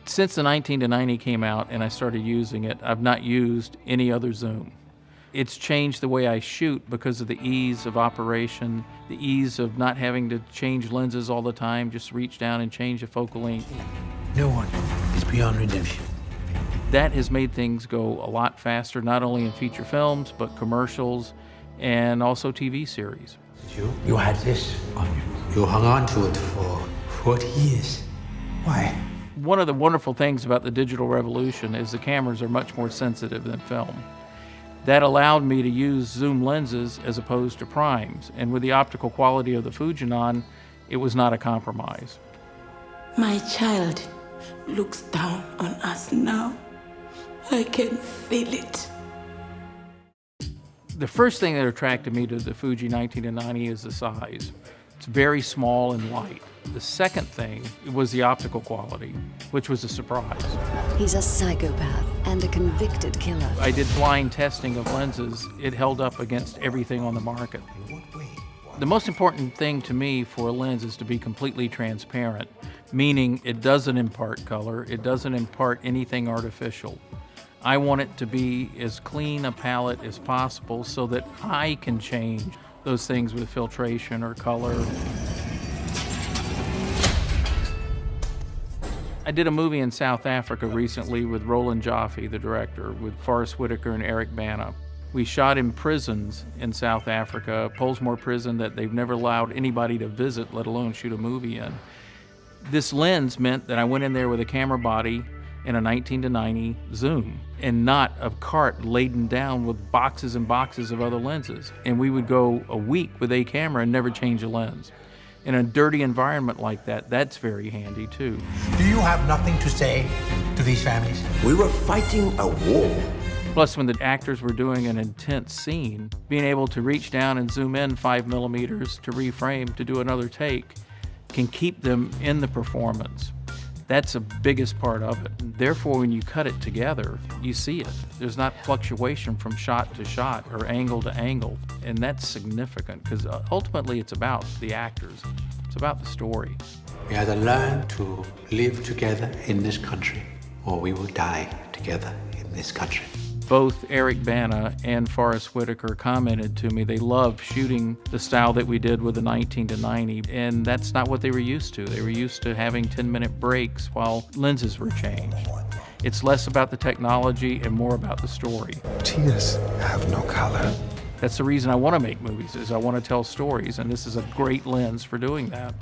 Since the 19-90 came out and I started using it, I've not used any other zoom. It's changed the way I shoot because of the ease of operation, the ease of not having to change lenses all the time, just reach down and change the focal length. No one is beyond redemption. That has made things go a lot faster, not only in feature films, but commercials and also TV series. You had this on you. You hung on to it for 40 years. Why? One of the wonderful things about the digital revolution is the cameras are much more sensitive than film. That allowed me to use zoom lenses as opposed to primes, and with the optical quality of the Fujinon, it was not a compromise. My child looks down on us now. I can feel it. The first thing that attracted me to the Fuji 19-90 is the size. It's very small and light. The second thing was the optical quality, which was a surprise. He's a psychopath and a convicted killer. I did blind testing of lenses. It held up against everything on the market. The most important thing to me for a lens is to be completely transparent, meaning it doesn't impart color, it doesn't impart anything artificial. I want it to be as clean a palette as possible so that I can change those things with filtration or color. I did a movie in South Africa recently with Roland Joffe, the director, with Forrest Whitaker and Eric Bana. We shot in prisons in South Africa, Pollsmoor prison that they've never allowed anybody to visit, let alone shoot a movie in. This lens meant that I went in there with a camera body and a 19-90 zoom, and not a cart laden down with boxes and boxes of other lenses. And we would go a week with a camera and never change a lens. In a dirty environment like that, that's very handy too. Do you have nothing to say to these families? We were fighting a war. Plus, when the actors were doing an intense scene, being able to reach down and zoom in 5 millimeters to reframe to do another take can keep them in the performance. That's the biggest part of it. Therefore, when you cut it together, you see it. There's not fluctuation from shot to shot or angle to angle. And that's significant because ultimately it's about the actors. It's about the story. We either learn to live together in this country or we will die together in this country. Both Eric Bana and Forrest Whitaker commented to me they loved shooting the style that we did with the 19-90, and that's not what they were used to. They were used to having 10-minute breaks while lenses were changed. It's less about the technology and more about the story. Tears have no color. That's the reason I want to make movies, is I want to tell stories, and this is a great lens for doing that.